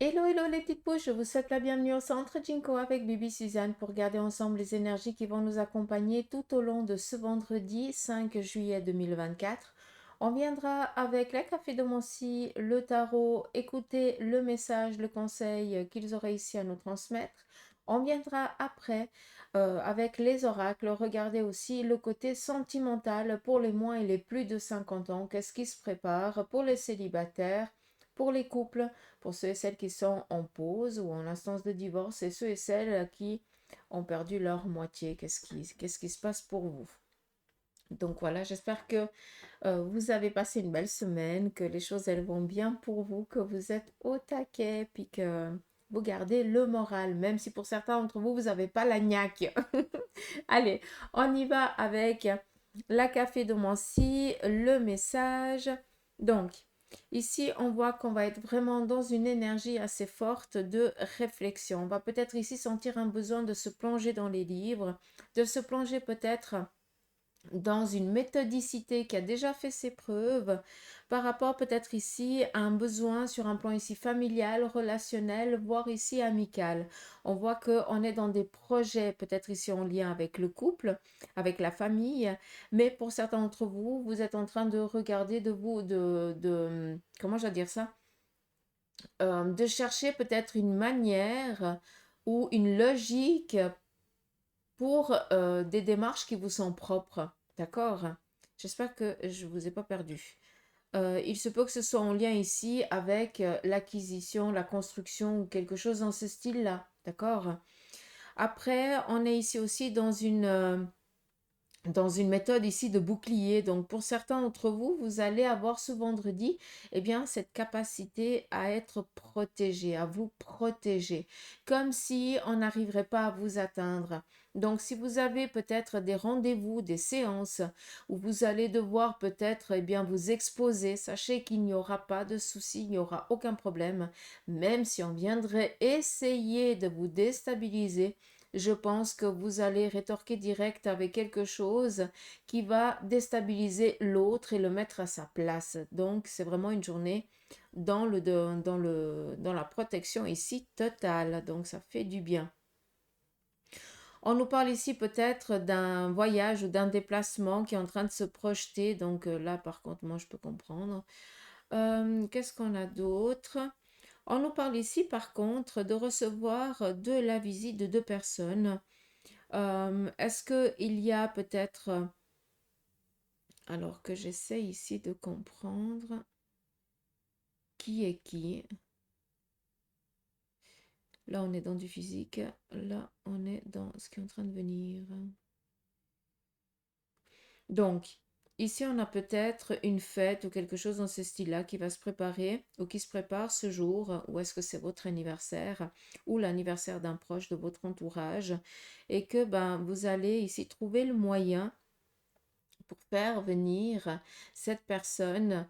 Hello, hello les petites pouces, je vous souhaite la bienvenue au centre Jinko avec Bibi Suzanne pour regarder ensemble les énergies qui vont nous accompagner tout au long de ce vendredi 5 juillet 2024. On viendra avec la café de Moncy, le tarot, écouter le message, le conseil qu'ils auraient ici à nous transmettre. On viendra après avec les oracles, regarder aussi le côté sentimental pour les moins et les plus de 50 ans, qu'est-ce qui se prépare pour les célibataires, pour les couples, pour ceux et celles qui sont en pause ou en instance de divorce et ceux et celles qui ont perdu leur moitié. Qu'est-ce qui se passe pour vous? Donc voilà, j'espère que vous avez passé une belle semaine, que les choses elles vont bien pour vous, que vous êtes au taquet, puis que vous gardez le moral, même si pour certains d'entre vous, vous n'avez pas la niaque. Allez, on y va avec la café de Mancy, le message. Donc, ici, on voit qu'on va être vraiment dans une énergie assez forte de réflexion. On va peut-être ici sentir un besoin de se plonger dans les livres, de se plonger peut-être dans une méthodicité qui a déjà fait ses preuves par rapport peut-être ici à un besoin sur un plan ici familial, relationnel, voire ici amical. On voit qu'on est dans des projets peut-être ici en lien avec le couple, avec la famille, mais pour certains d'entre vous, vous êtes en train de regarder comment je vais dire ça, de chercher peut-être une manière ou une logique pour des démarches qui vous sont propres. D'accord? J'espère que je ne vous ai pas perdu. Il se peut que ce soit en lien ici avec l'acquisition, la construction ou quelque chose dans ce style-là. D'accord? Après, on est ici aussi dans une méthode ici de bouclier. Donc, pour certains d'entre vous, vous allez avoir ce vendredi, eh bien, cette capacité à être protégé, à vous protéger, comme si on n'arriverait pas à vous atteindre. Donc, si vous avez peut-être des rendez-vous, des séances où vous allez devoir peut-être, eh bien, vous exposer, sachez qu'il n'y aura pas de souci, il n'y aura aucun problème, même si on viendrait essayer de vous déstabiliser, je pense que vous allez rétorquer direct avec quelque chose qui va déstabiliser l'autre et le mettre à sa place. Donc, c'est vraiment une journée dans la protection ici totale. Donc, ça fait du bien. On nous parle ici peut-être d'un voyage ou d'un déplacement qui est en train de se projeter. Donc là, par contre, moi, je peux comprendre. Qu'est-ce qu'on a d'autre? On nous parle ici, par contre, de recevoir de la visite de deux personnes. Est-ce qu'il y a peut-être, alors que j'essaie ici de comprendre qui est qui. Là, on est dans du physique. Là, on est dans ce qui est en train de venir. Donc, ici, on a peut-être une fête ou quelque chose dans ce style-là qui va se préparer ou qui se prépare ce jour, ou est-ce que c'est votre anniversaire ou l'anniversaire d'un proche de votre entourage, et que ben, vous allez ici trouver le moyen pour faire venir cette personne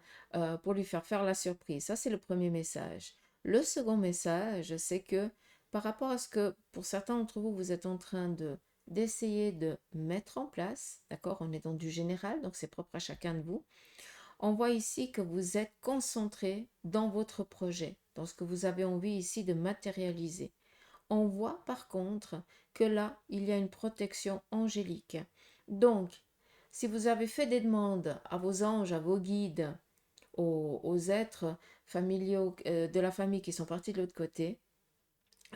pour lui faire la surprise. Ça, c'est le premier message. Le second message, c'est que par rapport à ce que pour certains d'entre vous, vous êtes en train d'essayer de mettre en place, d'accord, on est dans du général, donc c'est propre à chacun de vous. On voit ici que vous êtes concentré dans votre projet, dans ce que vous avez envie ici de matérialiser. On voit par contre que là, il y a une protection angélique. Donc, si vous avez fait des demandes à vos anges, à vos guides, aux êtres familiaux de la famille qui sont partis de l'autre côté,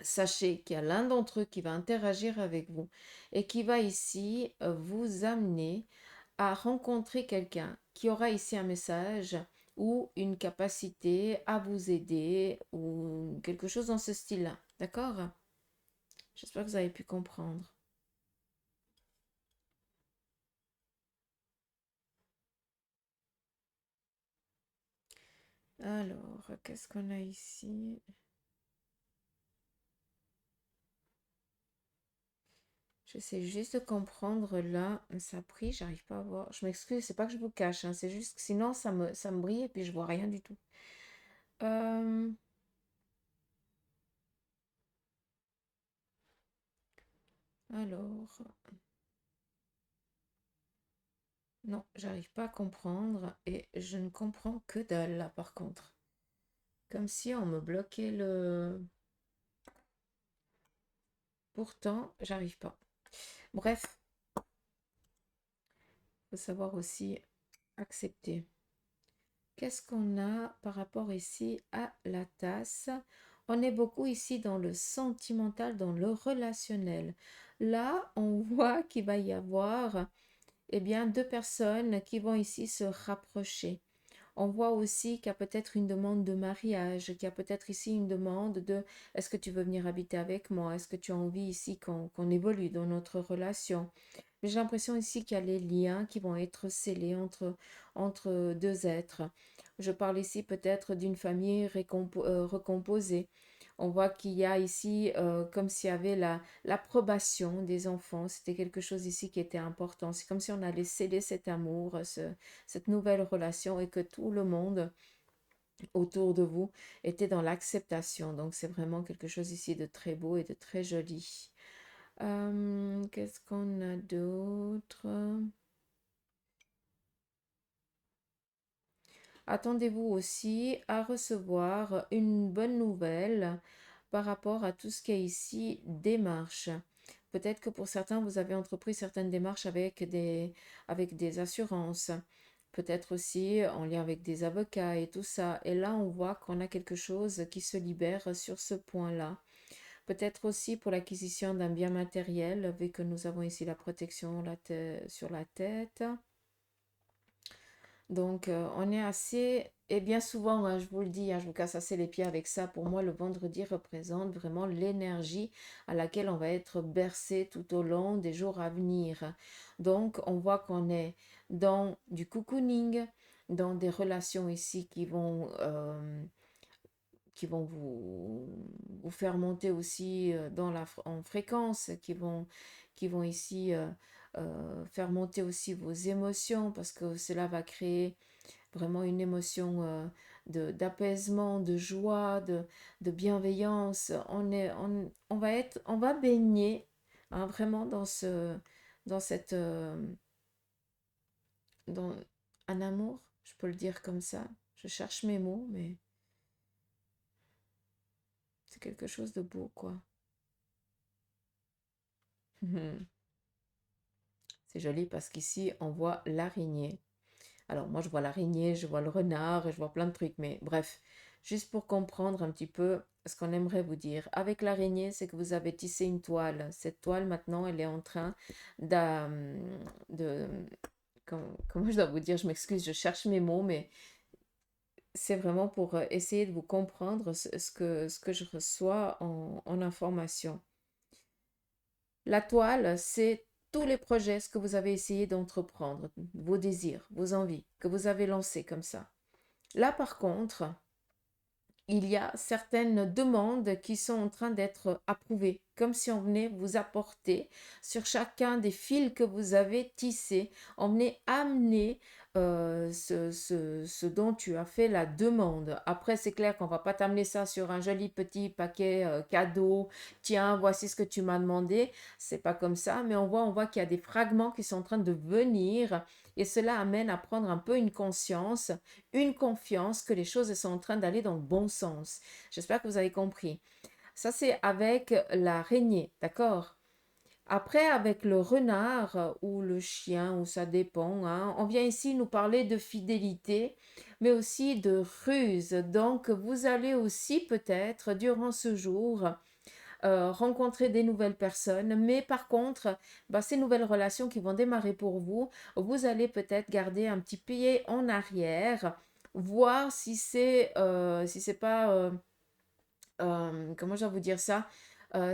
sachez qu'il y a l'un d'entre eux qui va interagir avec vous et qui va ici vous amener à rencontrer quelqu'un qui aura ici un message ou une capacité à vous aider ou quelque chose dans ce style-là. D'accord? J'espère que vous avez pu comprendre. Alors, qu'est-ce qu'on a ici? J'essaie juste de comprendre là. Ça brille, j'arrive pas à voir. Je m'excuse, c'est pas que je vous cache, hein, c'est juste que sinon ça me brille et puis je vois rien du tout. Euh, alors, non, j'arrive pas à comprendre et je ne comprends que dalle là par contre. Comme si on me bloquait le... Pourtant, j'arrive pas. Bref, faut savoir aussi accepter. Qu'est-ce qu'on a par rapport ici à la tasse? On est beaucoup ici dans le sentimental, dans le relationnel. Là, on voit qu'il va y avoir eh bien, deux personnes qui vont ici se rapprocher. On voit aussi qu'il y a peut-être une demande de mariage, qu'il y a peut-être ici une demande de est-ce que tu veux venir habiter avec moi? Est-ce que tu as envie ici qu'on évolue dans notre relation? Mais j'ai l'impression ici qu'il y a les liens qui vont être scellés entre deux êtres. Je parle ici peut-être d'une famille recomposée. On voit qu'il y a ici comme s'il y avait l'approbation des enfants. C'était quelque chose ici qui était important. C'est comme si on allait sceller cet amour, cette nouvelle relation et que tout le monde autour de vous était dans l'acceptation. Donc c'est vraiment quelque chose ici de très beau et de très joli. Qu'est-ce qu'on a d'autre? Attendez-vous aussi à recevoir une bonne nouvelle par rapport à tout ce qui est ici démarche. Peut-être que pour certains, vous avez entrepris certaines démarches avec des assurances. Peut-être aussi en lien avec des avocats et tout ça. Et là, on voit qu'on a quelque chose qui se libère sur ce point-là. Peut-être aussi pour l'acquisition d'un bien matériel, vu que nous avons ici la protection sur la tête. Donc, on est assez, et bien souvent, hein, je vous le dis, hein, je vous casse assez les pieds avec ça. Pour moi, le vendredi représente vraiment l'énergie à laquelle on va être bercé tout au long des jours à venir. Donc, on voit qu'on est dans du cocooning, dans des relations ici qui vont vous faire monter aussi en fréquence, qui vont ici faire monter aussi vos émotions parce que cela va créer vraiment une émotion d'apaisement, de joie, de bienveillance. On va baigner hein, vraiment dans cette, dans un amour, je peux le dire comme ça. Je cherche mes mots, mais c'est quelque chose de beau, quoi. C'est joli parce qu'ici, on voit l'araignée. Alors, moi, je vois l'araignée, je vois le renard, et je vois plein de trucs, mais bref, juste pour comprendre un petit peu ce qu'on aimerait vous dire. Avec l'araignée, c'est que vous avez tissé une toile. Cette toile, maintenant, elle est en train de... Comment je dois vous dire? Je m'excuse, je cherche mes mots, mais c'est vraiment pour essayer de vous comprendre ce que je reçois en information. La toile, c'est tous les projets, ce que vous avez essayé d'entreprendre, vos désirs, vos envies, que vous avez lancés comme ça. Là, par contre, il y a certaines demandes qui sont en train d'être approuvées, comme si on venait vous apporter sur chacun des fils que vous avez tissés, on venait amener ce dont tu as fait la demande. Après, c'est clair qu'on va pas t'amener ça sur un joli petit paquet cadeau. Tiens, voici ce que tu m'as demandé. C'est pas comme ça, mais on voit qu'il y a des fragments qui sont en train de venir et cela amène à prendre un peu une conscience, une confiance que les choses sont en train d'aller dans le bon sens. J'espère que vous avez compris. Ça, c'est avec l'araignée, d'accord? Après, avec le renard ou le chien, ou ça dépend, hein, on vient ici nous parler de fidélité, mais aussi de ruse. Donc, vous allez aussi peut-être, durant ce jour, rencontrer des nouvelles personnes, mais par contre, bah, ces nouvelles relations qui vont démarrer pour vous, vous allez peut-être garder un petit pied en arrière, voir si c'est pas comment je vais vous dire ça?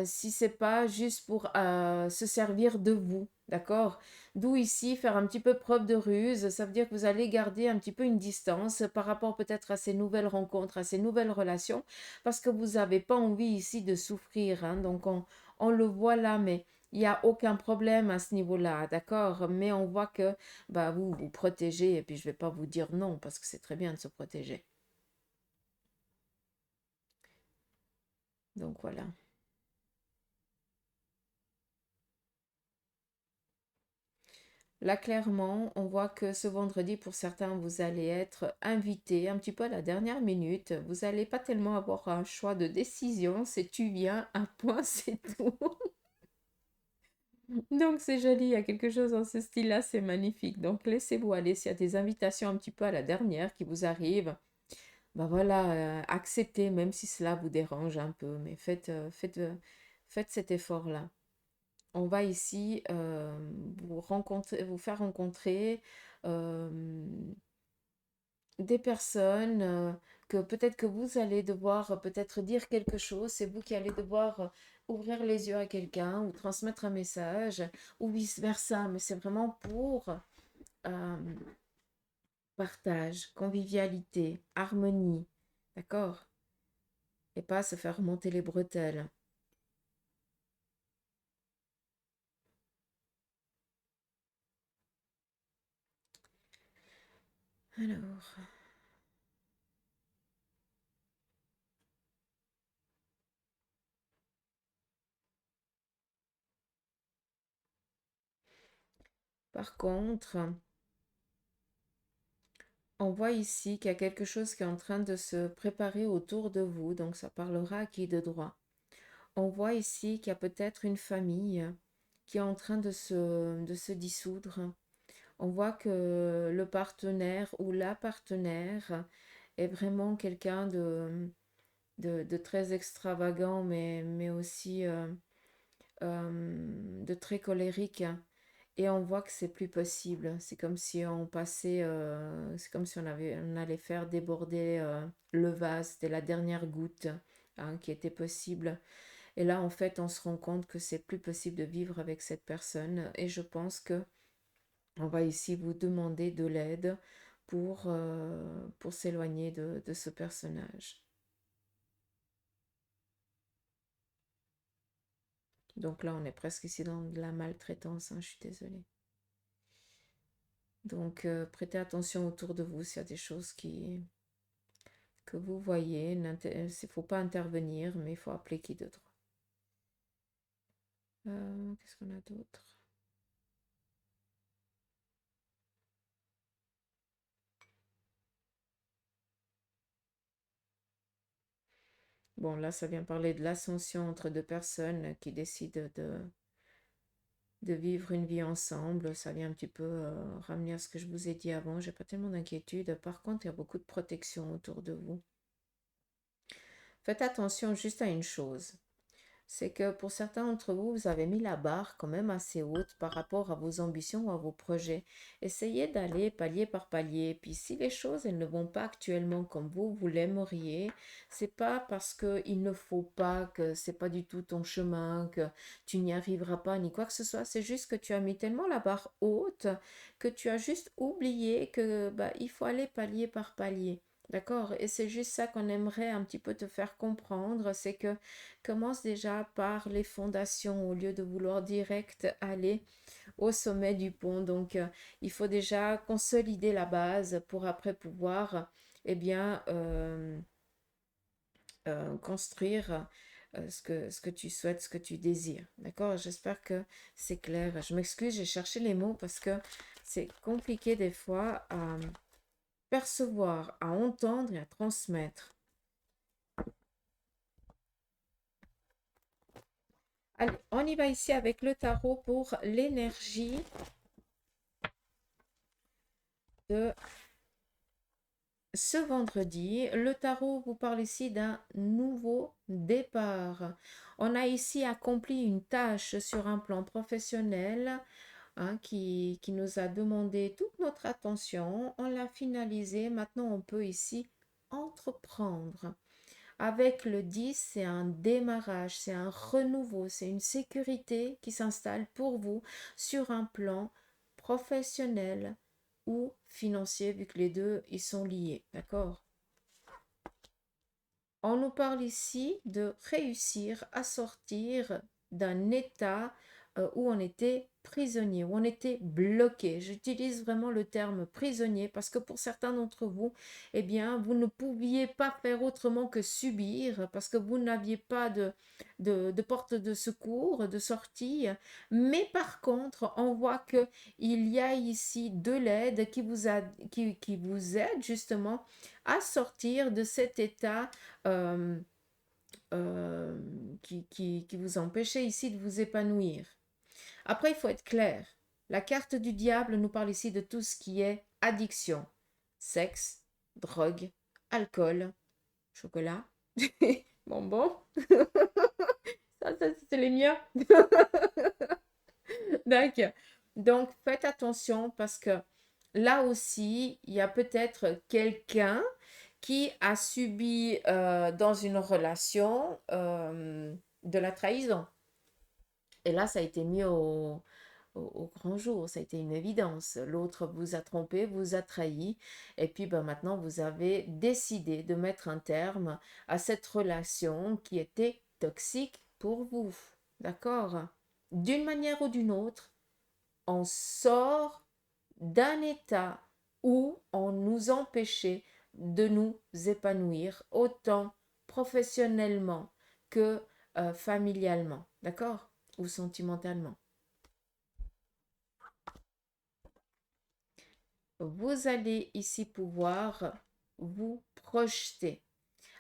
Si c'est pas juste pour se servir de vous, d'accord? D'où ici, faire un petit peu preuve de ruse, ça veut dire que vous allez garder un petit peu une distance par rapport peut-être à ces nouvelles rencontres, à ces nouvelles relations, parce que vous n'avez pas envie ici de souffrir, hein. Donc on le voit là, mais il n'y a aucun problème à ce niveau-là, d'accord? Mais on voit que bah, vous vous protégez, et puis je ne vais pas vous dire non, parce que c'est très bien de se protéger. Donc voilà. Là, clairement, on voit que ce vendredi, pour certains, vous allez être invité un petit peu à la dernière minute. Vous n'allez pas tellement avoir un choix de décision. C'est tu viens, un point, c'est tout. Donc, c'est joli. Il y a quelque chose dans ce style-là, c'est magnifique. Donc, laissez-vous aller. S'il y a des invitations un petit peu à la dernière qui vous arrivent, ben voilà, acceptez, même si cela vous dérange un peu. Mais faites cet effort-là. On va ici vous faire rencontrer euh, des personnes que peut-être que vous allez devoir peut-être dire quelque chose. C'est vous qui allez devoir ouvrir les yeux à quelqu'un ou transmettre un message ou vice-versa. Mais c'est vraiment pour euh, partage, convivialité, harmonie. D'accord? Et pas se faire remonter les bretelles. Alors, par contre, on voit ici qu'il y a quelque chose qui est en train de se préparer autour de vous, donc ça parlera à qui de droit. On voit ici qu'il y a peut-être une famille qui est en train de se dissoudre. On voit que le partenaire ou la partenaire est vraiment quelqu'un de très extravagant, mais aussi de très colérique. Et on voit que c'est plus possible. C'est comme si on passait, c'est comme si on allait faire déborder le vase. C'était la dernière goutte qui était possible. Et là, en fait, on se rend compte que c'est plus possible de vivre avec cette personne. Et je pense que on va ici vous demander de l'aide pour s'éloigner de ce personnage. Donc là, on est presque ici dans de la maltraitance, hein, je suis désolée. Donc, prêtez attention autour de vous s'il y a des choses que vous voyez. Il ne faut pas intervenir, mais il faut appeler qui de droit. Qu'est-ce qu'on a d'autre? Bon, là, ça vient parler de l'ascension entre deux personnes qui décident de vivre une vie ensemble. Ça vient un petit peu ramener à ce que je vous ai dit avant. J'ai pas tellement d'inquiétude. Par contre, il y a beaucoup de protection autour de vous. Faites attention juste à une chose. C'est que pour certains d'entre vous, vous avez mis la barre quand même assez haute par rapport à vos ambitions ou à vos projets. Essayez d'aller palier par palier. Puis si les choses elles ne vont pas actuellement comme vous l'aimeriez, c'est pas parce que il ne faut pas, que c'est pas du tout ton chemin, que tu n'y arriveras pas ni quoi que ce soit. C'est juste que tu as mis tellement la barre haute que tu as juste oublié que bah, il faut aller palier par palier. D'accord? Et c'est juste ça qu'on aimerait un petit peu te faire comprendre, c'est que commence déjà par les fondations au lieu de vouloir direct aller au sommet du pont. Donc, il faut déjà consolider la base pour après pouvoir, eh bien, construire ce que tu souhaites, ce que tu désires. D'accord? J'espère que c'est clair. Je m'excuse, j'ai cherché les mots parce que c'est compliqué des fois à percevoir, à entendre et à transmettre. Allez, on y va ici avec le tarot pour l'énergie de ce vendredi. Le tarot vous parle ici d'un nouveau départ. On a ici accompli une tâche sur un plan professionnel qui nous a demandé toute notre attention. On l'a finalisé. Maintenant, on peut ici entreprendre. Avec le 10, c'est un démarrage, c'est un renouveau, c'est une sécurité qui s'installe pour vous sur un plan professionnel ou financier, vu que les deux, ils sont liés. D'accord? On nous parle ici de réussir à sortir d'un état où on était prisonnier, où on était bloqué. J'utilise vraiment le terme prisonnier parce que pour certains d'entre vous, eh bien, vous ne pouviez pas faire autrement que subir parce que vous n'aviez pas de porte de secours, de sortie. Mais par contre, on voit que il y a ici de l'aide qui vous aide justement à sortir de cet état euh, euh, qui vous empêchait ici de vous épanouir. Après, il faut être clair. La carte du diable nous parle ici de tout ce qui est addiction. Sexe, drogue, alcool, chocolat, bonbons. Ça c'est les miens. D'accord. Donc, faites attention parce que là aussi, il y a peut-être quelqu'un qui a subi dans une relation de la trahison. Et là, ça a été mis au grand jour, ça a été une évidence. L'autre vous a trompé, vous a trahi, et puis ben, maintenant vous avez décidé de mettre un terme à cette relation qui était toxique pour vous. D'accord? D'une manière ou d'une autre, on sort d'un état où on nous empêchait de nous épanouir, autant professionnellement que familialement, d'accord? Ou sentimentalement. Vous allez ici pouvoir vous projeter.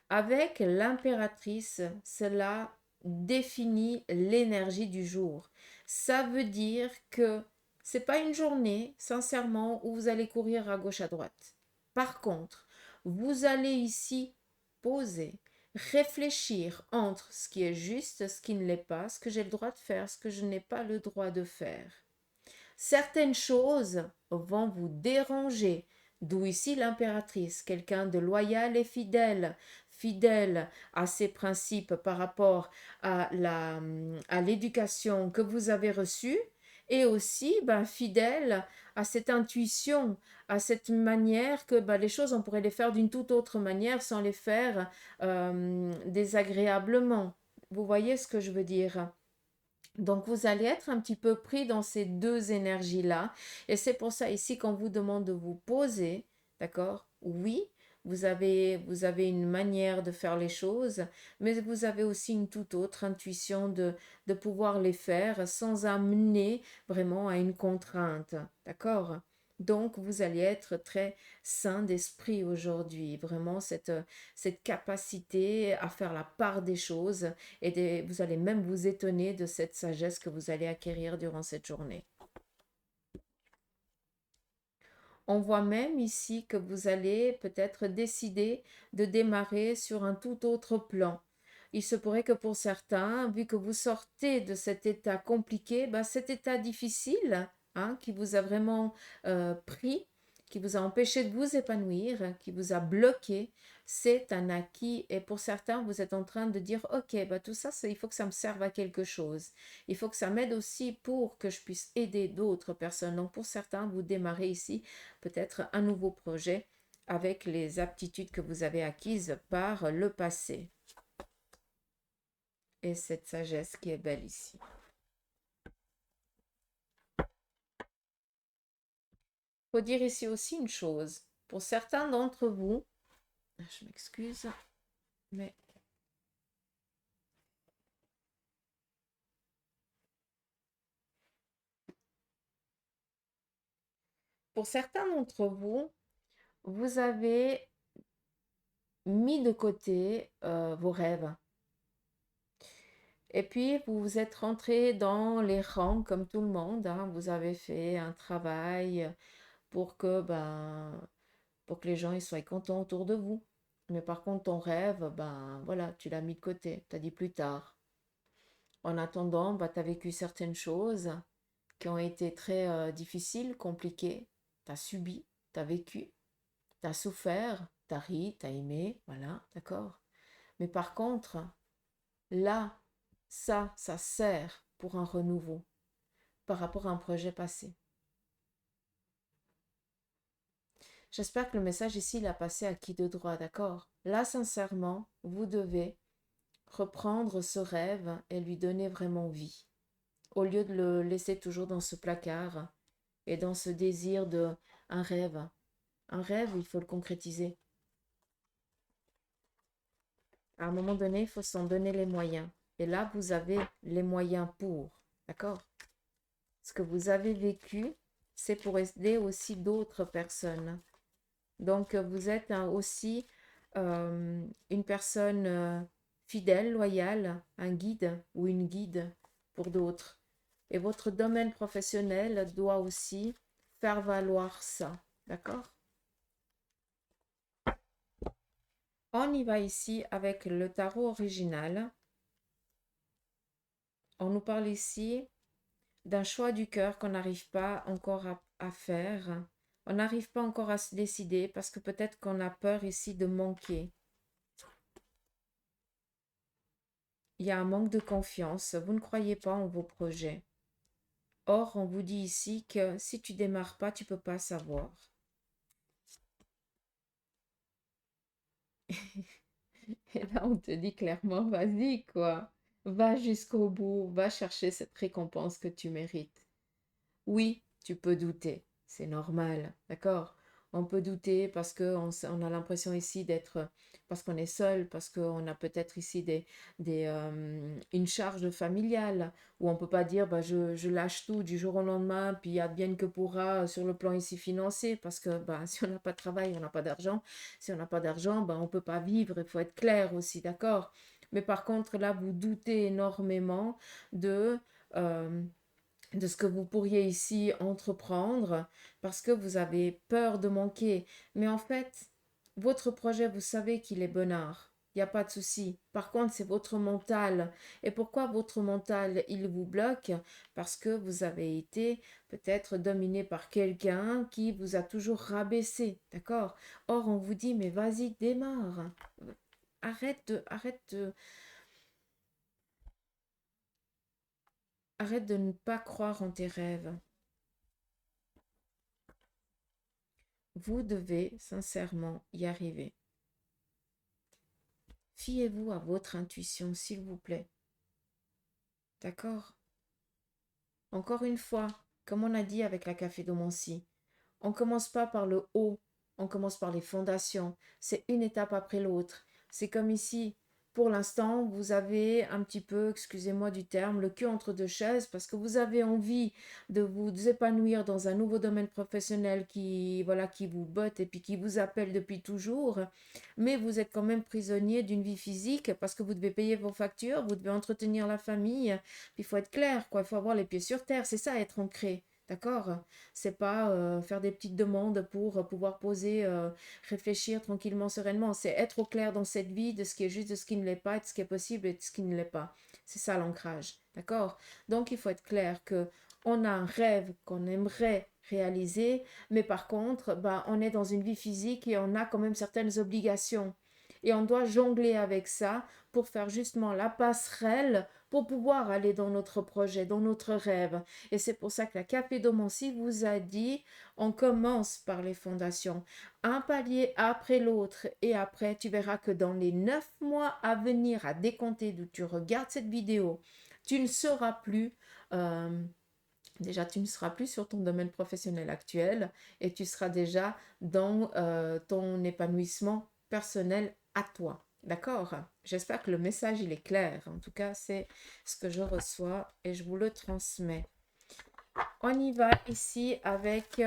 Avec l'impératrice, cela définit l'énergie du jour. Ça veut dire que c'est pas une journée, sincèrement, où vous allez courir à gauche à droite. Par contre, vous allez ici poser, réfléchir entre ce qui est juste, ce qui ne l'est pas, ce que j'ai le droit de faire, ce que je n'ai pas le droit de faire. Certaines choses vont vous déranger, d'où ici l'impératrice, quelqu'un de loyal et fidèle, fidèle à ses principes par rapport à l'éducation que vous avez reçue, et aussi fidèle à cette intuition, à cette manière que les choses, on pourrait les faire d'une toute autre manière sans les faire désagréablement. Vous voyez ce que je veux dire? Donc, vous allez être un petit peu pris dans ces deux énergies-là. Et c'est pour ça ici qu'on vous demande de vous poser, d'accord? Oui, vous avez une manière de faire les choses, mais vous avez aussi une toute autre intuition de pouvoir les faire sans amener vraiment à une contrainte, d'accord? Donc, vous allez être très sain d'esprit aujourd'hui, vraiment cette capacité à faire la part des choses et vous allez même vous étonner de cette sagesse que vous allez acquérir durant cette journée. On voit même ici que vous allez peut-être décider de démarrer sur un tout autre plan. Il se pourrait que pour certains, vu que vous sortez de cet état compliqué, cet état difficile qui vous a vraiment pris, qui vous a empêché de vous épanouir, qui vous a bloqué, c'est un acquis. Et pour certains, vous êtes en train de dire, OK, tout ça, il faut que ça me serve à quelque chose. Il faut que ça m'aide aussi pour que je puisse aider d'autres personnes. Donc pour certains, vous démarrez ici peut-être un nouveau projet avec les aptitudes que vous avez acquises par le passé. Et cette sagesse qui est belle ici. Il faut dire ici aussi une chose. Pour certains d'entre vous, je m'excuse, mais pour certains d'entre vous, vous avez mis de côté vos rêves. Et puis, vous vous êtes rentré dans les rangs comme tout le monde. Vous avez fait un travail pour que les gens ils soient contents autour de vous. Mais par contre, ton rêve, voilà, tu l'as mis de côté. Tu as dit plus tard. En attendant, tu as vécu certaines choses qui ont été très difficiles, compliquées. Tu as subi, tu as vécu, tu as souffert, tu as ri, tu as aimé, voilà, d'accord. Mais par contre, là, ça sert pour un renouveau par rapport à un projet passé. J'espère que le message ici, il a passé à qui de droit, d'accord? Là, sincèrement, vous devez reprendre ce rêve et lui donner vraiment vie. au lieu de le laisser toujours dans ce placard et dans ce désir de un rêve. Un rêve, il faut le concrétiser. À un moment donné, il faut s'en donner les moyens. Et là, vous avez les moyens pour. D'accord? Ce que vous avez vécu, c'est pour aider aussi d'autres personnes. Donc, vous êtes aussi une personne fidèle, loyale, un guide ou une guide pour d'autres. Et votre domaine professionnel doit aussi faire valoir ça. D'accord? On y va ici avec le tarot original. On nous parle ici d'un choix du cœur qu'on n'arrive pas encore à faire. On n'arrive pas encore à se décider parce que peut-être qu'on a peur ici de manquer. Il y a un manque de confiance. Vous ne croyez pas en vos projets. Or, on vous dit ici que si tu démarres pas, tu peux pas savoir. Et là, on te dit clairement, vas-y, quoi. Va jusqu'au bout, va chercher cette récompense que tu mérites. Oui, tu peux douter, c'est normal, d'accord? On peut douter parce qu'on a l'impression ici d'être, parce qu'on est seul, parce qu'on a peut-être ici une charge familiale, où on ne peut pas dire, bah, je lâche tout du jour au lendemain, puis advienne que pourra sur le plan ici financier, parce que bah, si on n'a pas de travail, on n'a pas d'argent. Si on n'a pas d'argent, bah, on ne peut pas vivre, il faut être clair aussi, d'accord? Mais par contre, là, vous doutez énormément de... euh, de ce que vous pourriez ici entreprendre parce que vous avez peur de manquer. Mais en fait, votre projet, vous savez qu'il est bonnard. Il n'y a pas de souci. Par contre, c'est votre mental. Et pourquoi votre mental, il vous bloque? Parce que vous avez été peut-être dominé par quelqu'un qui vous a toujours rabaissé. D'accord? Or, on vous dit, mais vas-y, démarre. Arrête de ne pas croire en tes rêves. Vous devez sincèrement y arriver. Fiez-vous à votre intuition, s'il vous plaît. D'accord? Encore une fois, comme on a dit avec la café-domancie, on ne commence pas par le haut, on commence par les fondations. C'est une étape après l'autre. C'est comme ici. Pour l'instant, vous avez un petit peu, excusez-moi du terme, le cul entre deux chaises parce que vous avez envie de vous épanouir dans un nouveau domaine professionnel qui, voilà, qui vous botte et puis qui vous appelle depuis toujours. Mais vous êtes quand même prisonnier d'une vie physique parce que vous devez payer vos factures, vous devez entretenir la famille. Puis il faut être clair, quoi. Il faut avoir les pieds sur terre. C'est ça, être ancré. D'accord? C'est pas faire des petites demandes pour pouvoir poser, réfléchir tranquillement, sereinement. C'est être au clair dans cette vie de ce qui est juste, de ce qui ne l'est pas, de ce qui est possible et de ce qui ne l'est pas. C'est ça l'ancrage. D'accord? Donc il faut être clair que on a un rêve qu'on aimerait réaliser, mais par contre, bah, on est dans une vie physique et on a quand même certaines obligations. Et on doit jongler avec ça pour faire justement la passerelle pour pouvoir aller dans notre projet, dans notre rêve. Et c'est pour ça que la capédomancie vous a dit, on commence par les fondations, un palier après l'autre, et après tu verras que dans les 9 mois à venir, à décompter d'où tu regardes cette vidéo, tu ne seras plus... déjà, tu ne seras plus sur ton domaine professionnel actuel et tu seras déjà dans ton épanouissement personnel à toi. D'accord? J'espère que le message, il est clair. En tout cas, c'est ce que je reçois et je vous le transmets. On y va ici avec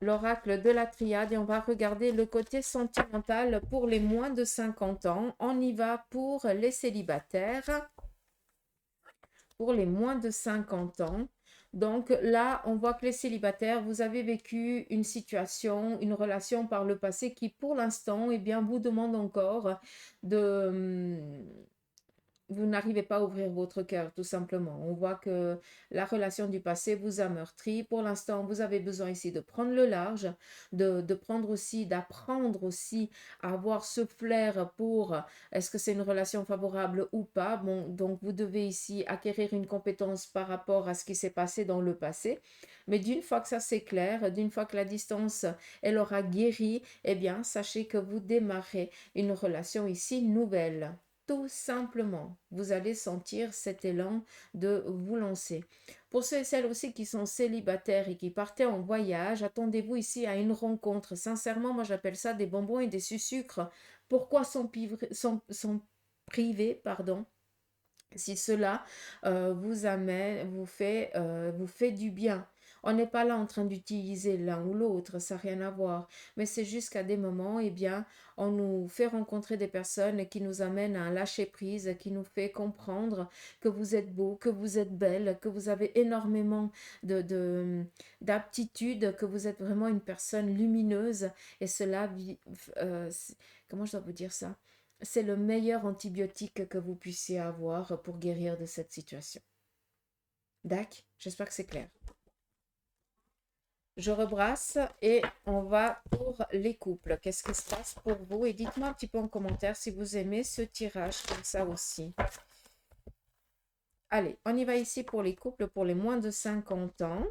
l'oracle de la triade et on va regarder le côté sentimental pour les moins de 50 ans. On y va pour les célibataires, pour les moins de 50 ans. Donc là, on voit que les célibataires, vous avez vécu une situation, une relation par le passé qui, pour l'instant, eh bien, vous demande encore de, vous n'arrivez pas à ouvrir votre cœur, tout simplement. On voit que la relation du passé vous a meurtri. Pour l'instant, vous avez besoin ici de prendre le large, de prendre aussi, d'apprendre aussi à avoir ce flair pour est-ce que c'est une relation favorable ou pas. Bon, donc vous devez ici acquérir une compétence par rapport à ce qui s'est passé dans le passé. Mais d'une fois que ça c'est clair, d'une fois que la distance, elle aura guéri, eh bien, sachez que vous démarrez une relation ici nouvelle. tout simplement. Vous allez sentir cet élan de vous lancer. Pour ceux et celles aussi qui sont célibataires et qui partaient en voyage, attendez-vous ici à une rencontre. Sincèrement, moi j'appelle ça des bonbons et des sucres. Pourquoi sont privés, pardon, si cela vous fait du bien. On n'est pas là en train d'utiliser l'un ou l'autre, ça n'a rien à voir. Mais c'est juste qu'à des moments, eh bien, on nous fait rencontrer des personnes qui nous amènent à un lâcher-prise, qui nous fait comprendre que vous êtes beau, que vous êtes belle, que vous avez énormément d'aptitudes, que vous êtes vraiment une personne lumineuse. Et cela, comment je dois vous dire ça? C'est le meilleur antibiotique que vous puissiez avoir pour guérir de cette situation. D'accord? J'espère que c'est clair. Je rebrasse et on va pour les couples. Qu'est-ce qui se passe pour vous? Et dites-moi un petit peu en commentaire si vous aimez ce tirage comme ça aussi. Allez, on y va ici pour les couples pour les moins de 50 ans.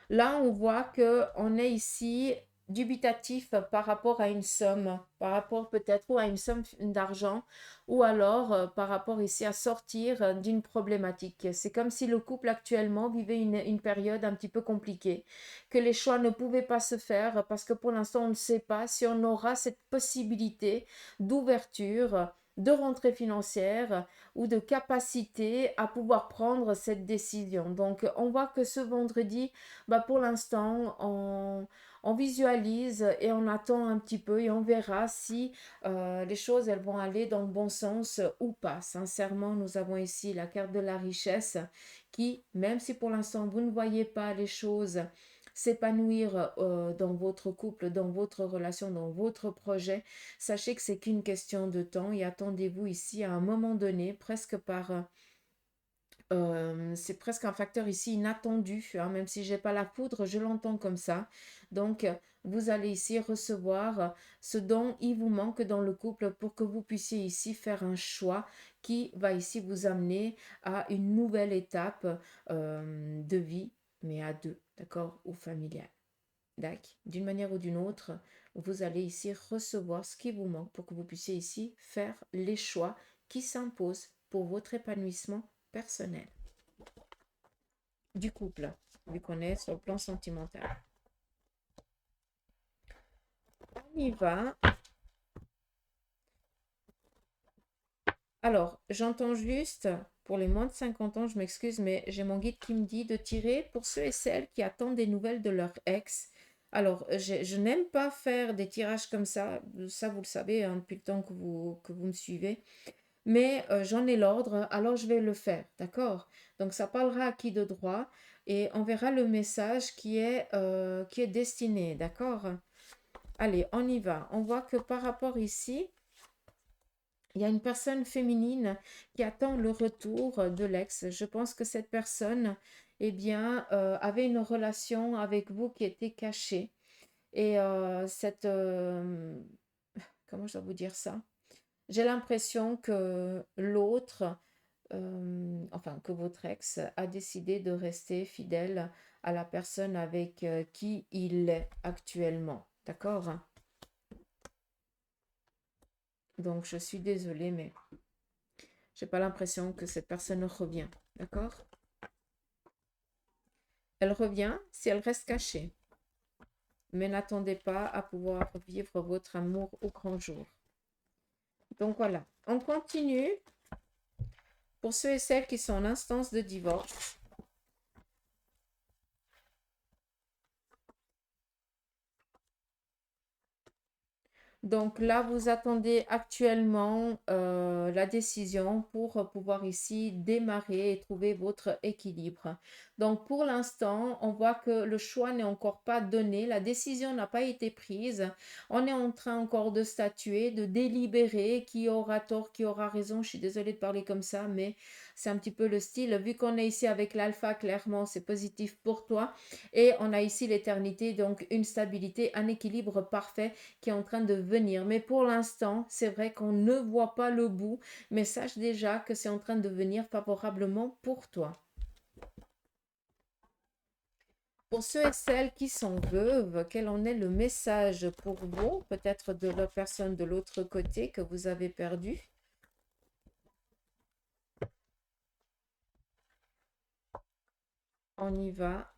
Là, on voit qu'on est ici dubitatif par rapport à une somme, par rapport peut-être ou à une somme d'argent, ou alors par rapport ici à sortir d'une problématique. C'est comme si le couple actuellement vivait une période un petit peu compliquée, que les choix ne pouvaient pas se faire parce que pour l'instant, on ne sait pas si on aura cette possibilité d'ouverture, de rentrée financière ou de capacité à pouvoir prendre cette décision. Donc, on voit que ce vendredi, bah pour l'instant, on visualise et on attend un petit peu et on verra si les choses elles vont aller dans le bon sens ou pas. Sincèrement, nous avons ici la carte de la richesse qui, même si pour l'instant vous ne voyez pas les choses s'épanouir dans votre couple, dans votre relation, dans votre projet, sachez que c'est qu'une question de temps et attendez-vous ici à un moment donné, presque c'est presque un facteur ici inattendu, hein, même si j'ai pas la poudre, je l'entends comme ça. Donc, vous allez ici recevoir ce dont il vous manque dans le couple pour que vous puissiez ici faire un choix qui va ici vous amener à une nouvelle étape de vie, mais à deux, d'accord, ou familiale. D'accord. D'une manière ou d'une autre, vous allez ici recevoir ce qui vous manque pour que vous puissiez ici faire les choix qui s'imposent pour votre épanouissement personnel du couple, vu qu'on est sur le plan sentimental. On y va. Alors, j'entends juste, pour les moins de 50 ans, je m'excuse, mais j'ai mon guide qui me dit de tirer pour ceux et celles qui attendent des nouvelles de leur ex. Alors, je n'aime pas faire des tirages comme ça vous le savez, hein, depuis le temps que vous me suivez. Mais j'en ai l'ordre, alors je vais le faire, d'accord? Donc ça parlera à qui de droit et on verra le message qui est destiné, d'accord? Allez, on y va. On voit que par rapport ici, il y a une personne féminine qui attend le retour de l'ex. Je pense que cette personne, eh bien, avait une relation avec vous qui était cachée. Et comment je dois vous dire ça? J'ai l'impression que l'autre enfin que votre ex a décidé de rester fidèle à la personne avec qui il est actuellement. D'accord? Donc je suis désolée, mais j'ai pas l'impression que cette personne revient. D'accord? Elle revient si elle reste cachée. Mais n'attendez pas à pouvoir vivre votre amour au grand jour. Donc voilà, on continue. Pour ceux et celles qui sont en instance de divorce, donc là, vous attendez actuellement la décision pour pouvoir ici démarrer et trouver votre équilibre. Donc pour l'instant, on voit que le choix n'est encore pas donné, la décision n'a pas été prise. On est en train encore de statuer, de délibérer qui aura tort, qui aura raison. Je suis désolée de parler comme ça, mais c'est un petit peu le style. Vu qu'on est ici avec l'alpha, clairement, c'est positif pour toi. Et on a ici l'éternité, donc une stabilité, un équilibre parfait qui est en train de venir. Mais pour l'instant, c'est vrai qu'on ne voit pas le bout, mais sache déjà que c'est en train de venir favorablement pour toi. Pour ceux et celles qui sont veuves, quel en est le message pour vous, peut-être de la personne de l'autre côté que vous avez perdu? On y va.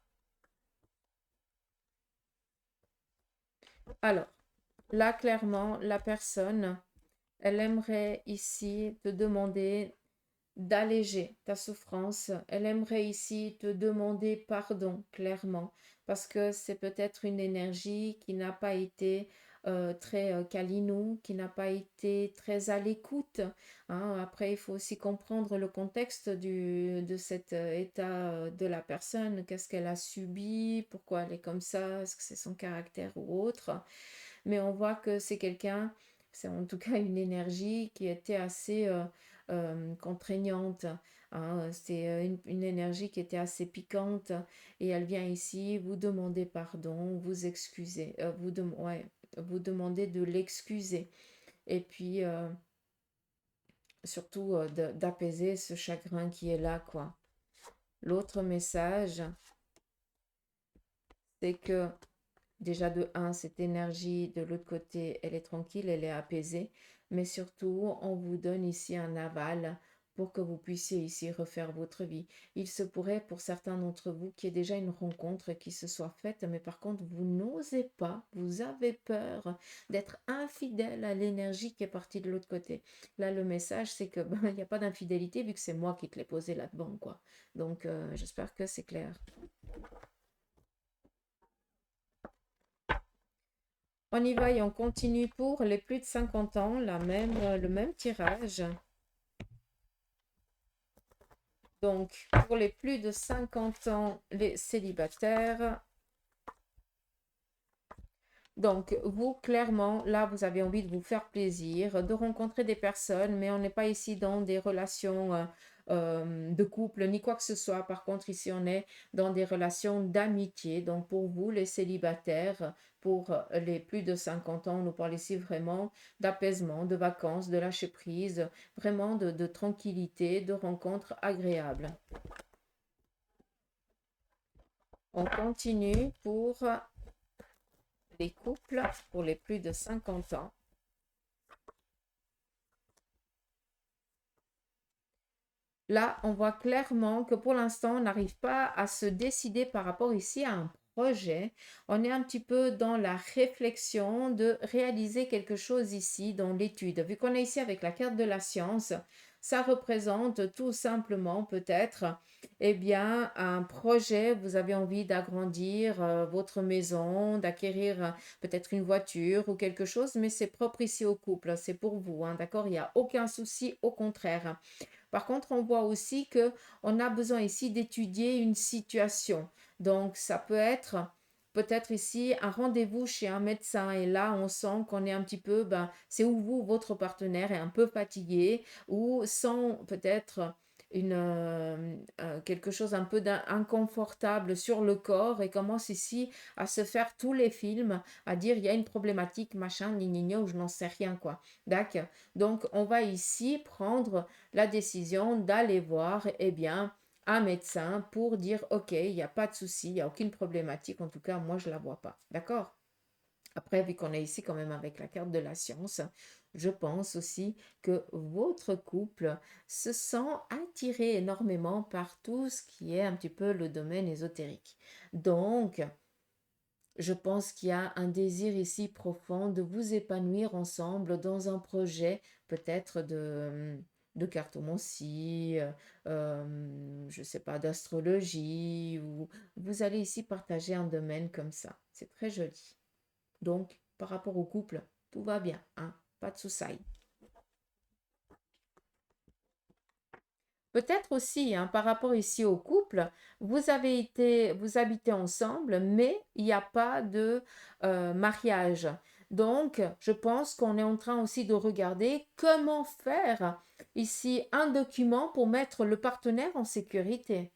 Alors, là, clairement, la personne, elle aimerait ici te demander d'alléger ta souffrance. Elle aimerait ici te demander pardon, clairement, parce que c'est peut-être une énergie qui n'a pas été très câlinou, qui n'a pas été très à l'écoute, hein. Après, il faut aussi comprendre le contexte de cet état de la personne, qu'est-ce qu'elle a subi, pourquoi elle est comme ça, est-ce que c'est son caractère ou autre. Mais on voit que c'est quelqu'un, c'est en tout cas une énergie qui était assez contraignante, hein. C'est une énergie qui était assez piquante et elle vient ici vous demander pardon, vous excuser, ouais, vous demander de l'excuser et puis surtout d'apaiser ce chagrin qui est là, quoi. L'autre message, c'est que déjà de un, cette énergie de l'autre côté, elle est tranquille, elle est apaisée, mais surtout, on vous donne ici un aval pour que vous puissiez ici refaire votre vie. Il se pourrait pour certains d'entre vous qu'il y ait déjà une rencontre qui se soit faite, mais par contre, vous n'osez pas, vous avez peur d'être infidèle à l'énergie qui est partie de l'autre côté. Là, le message, c'est que il n'y a pas d'infidélité vu que c'est moi qui te l'ai posé là-dedans, quoi. Donc, j'espère que c'est clair. On y va et on continue pour les plus de 50 ans, le même tirage. Donc, pour les plus de 50 ans, les célibataires. Donc, vous, clairement, là, vous avez envie de vous faire plaisir, de rencontrer des personnes, mais on n'est pas ici dans des relations de couple ni quoi que ce soit. Par contre, ici, on est dans des relations d'amitié. Donc, pour vous, les célibataires, pour les plus de 50 ans, on nous parle ici vraiment d'apaisement, de vacances, de lâcher prise, vraiment de tranquillité, de rencontres agréables. On continue pour les couples, pour les plus de 50 ans. Là, on voit clairement que pour l'instant, on n'arrive pas à se décider par rapport ici à un projet. On est un petit peu dans la réflexion de réaliser quelque chose ici dans l'étude. Vu qu'on est ici avec la carte de la science, ça représente tout simplement peut-être, eh bien, un projet. Vous avez envie d'agrandir votre maison, d'acquérir peut-être une voiture ou quelque chose, mais c'est propre ici au couple. C'est pour vous, hein, d'accord? Il n'y a aucun souci, au contraire. Par contre, on voit aussi que on a besoin ici d'étudier une situation. Donc, ça peut être peut-être ici un rendez-vous chez un médecin et là, on sent qu'on est un petit peu, ben, c'est où vous, votre partenaire est un peu fatigué ou sent peut-être quelque chose un peu d'inconfortable sur le corps et commence ici à se faire tous les films, à dire il y a une problématique, machin, ni ni, ou je n'en sais rien, quoi. D'accord. Donc, on va ici prendre la décision d'aller voir, eh bien, un médecin pour dire, OK, il n'y a pas de souci, il n'y a aucune problématique, en tout cas, moi, je ne la vois pas. D'accord? Après, vu qu'on est ici quand même avec la carte de la science, je pense aussi que votre couple se sent attiré énormément par tout ce qui est un petit peu le domaine ésotérique. Donc, je pense qu'il y a un désir ici profond de vous épanouir ensemble dans un projet peut-être de cartomancie, je ne sais pas, d'astrologie, ou vous allez ici partager un domaine comme ça. C'est très joli. Donc, par rapport au couple, tout va bien, hein? Pas de soucis. Peut-être aussi, hein, par rapport ici au couple, vous habitez ensemble, mais il n'y a pas de mariage. Donc, je pense qu'on est en train aussi de regarder comment faire ici un document pour mettre le partenaire en sécurité.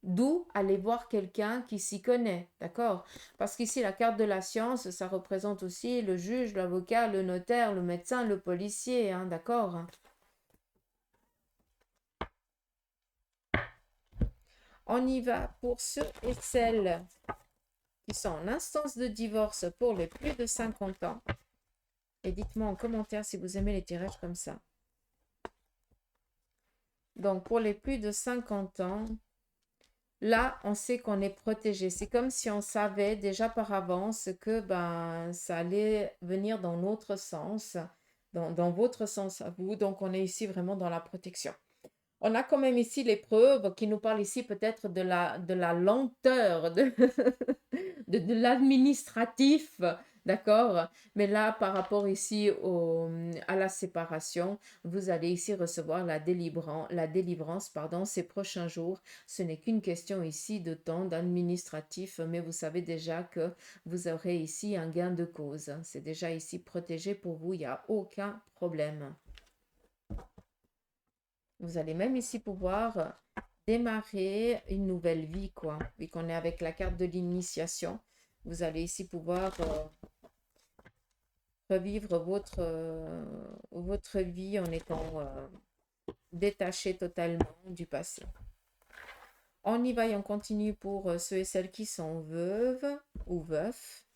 D'où aller voir quelqu'un qui s'y connaît, d'accord? Parce qu'ici, la carte de la science, ça représente aussi le juge, l'avocat, le notaire, le médecin, le policier, hein, d'accord? On y va pour ceux et celles qui sont en instance de divorce pour les plus de 50 ans. Et dites-moi en commentaire si vous aimez les tirages comme ça. Donc, pour les plus de 50 ans, là, on sait qu'on est protégé. C'est comme si on savait déjà par avance que ça allait venir dans notre sens, dans votre sens à vous. Donc, on est ici vraiment dans la protection. On a quand même ici les preuves qui nous parlent ici peut-être de la lenteur de l'administratif, d'accord? Mais là, par rapport ici à la séparation, vous allez ici recevoir la délivrance, pardon, ces prochains jours. Ce n'est qu'une question ici de temps d'administratif, mais vous savez déjà que vous aurez ici un gain de cause. C'est déjà ici protégé pour vous, il n'y a aucun problème. Vous allez même ici pouvoir démarrer une nouvelle vie, quoi. Vu qu'on est avec la carte de l'initiation, vous allez ici pouvoir revivre votre vie en étant détaché totalement du passé. On y va et on continue pour ceux et celles qui sont veuves ou veufs.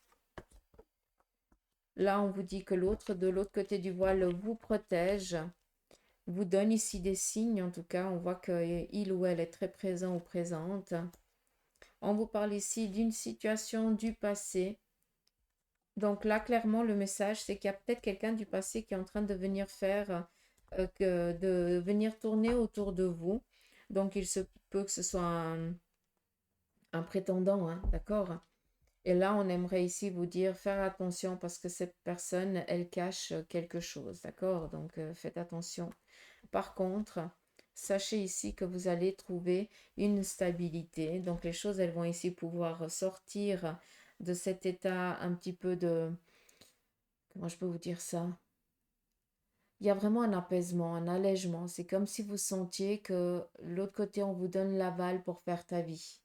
Là, on vous dit que l'autre, de l'autre côté du voile, vous protège, vous donne ici des signes. En tout cas, on voit qu'il ou elle est très présent ou présente. On vous parle ici d'une situation du passé. Donc là, clairement, le message, c'est qu'il y a peut-être quelqu'un du passé qui est en train de venir de venir tourner autour de vous. Donc, il se peut que ce soit un prétendant, hein, d'accord? Et là, on aimerait ici vous dire, faire attention parce que cette personne, elle cache quelque chose, d'accord? Donc, faites attention. Par contre, sachez ici que vous allez trouver une stabilité. Donc, les choses, elles vont ici pouvoir sortir de cet état un petit peu de... Comment je peux vous dire ça? Il y a vraiment un apaisement, un allègement. C'est comme si vous sentiez que l'autre côté, on vous donne l'aval pour faire ta vie.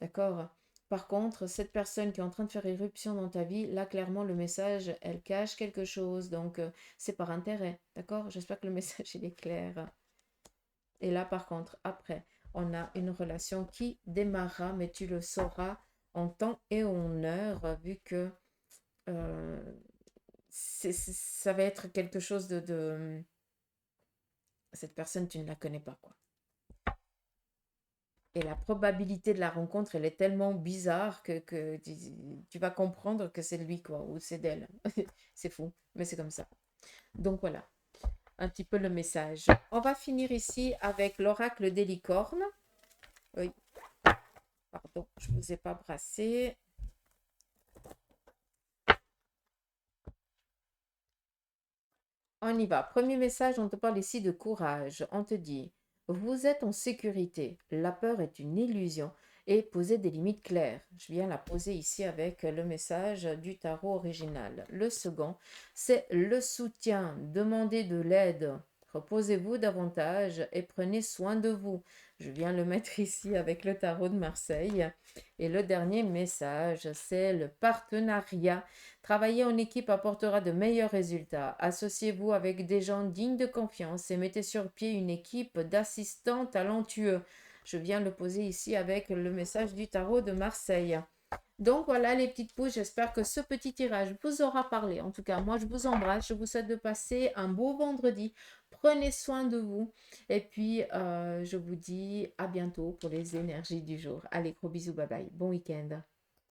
D'accord? Par contre, cette personne qui est en train de faire éruption dans ta vie, là, clairement, le message, elle cache quelque chose. Donc, c'est par intérêt. D'accord? J'espère que le message, il est clair. Et là, par contre, après, on a une relation qui démarrera, mais tu le sauras en temps et en heure, vu que euh, ça va être quelque chose de... Cette personne, tu ne la connais pas, quoi. Et la probabilité de la rencontre, elle est tellement bizarre que tu vas comprendre que c'est lui, quoi, ou c'est d'elle. C'est fou, mais c'est comme ça. Donc voilà, un petit peu le message. On va finir ici avec l'oracle des licornes. Oui, pardon, je ne vous ai pas brassé. On y va. Premier message, on te parle ici de courage. On te dit, vous êtes en sécurité. La peur est une illusion et posez des limites claires. Je viens la poser ici avec le message du tarot original. Le second, c'est le soutien. Demandez de l'aide. Reposez-vous davantage et prenez soin de vous. Je viens le mettre ici avec le tarot de Marseille. Et le dernier message, c'est le partenariat. Travailler en équipe apportera de meilleurs résultats. Associez-vous avec des gens dignes de confiance et mettez sur pied une équipe d'assistants talentueux. Je viens le poser ici avec le message du tarot de Marseille. Donc voilà les petites pouces, j'espère que ce petit tirage vous aura parlé. En tout cas, moi je vous embrasse, je vous souhaite de passer un beau vendredi. Prenez soin de vous et puis je vous dis à bientôt pour les énergies du jour. Allez, gros bisous, bye bye, bon week-end.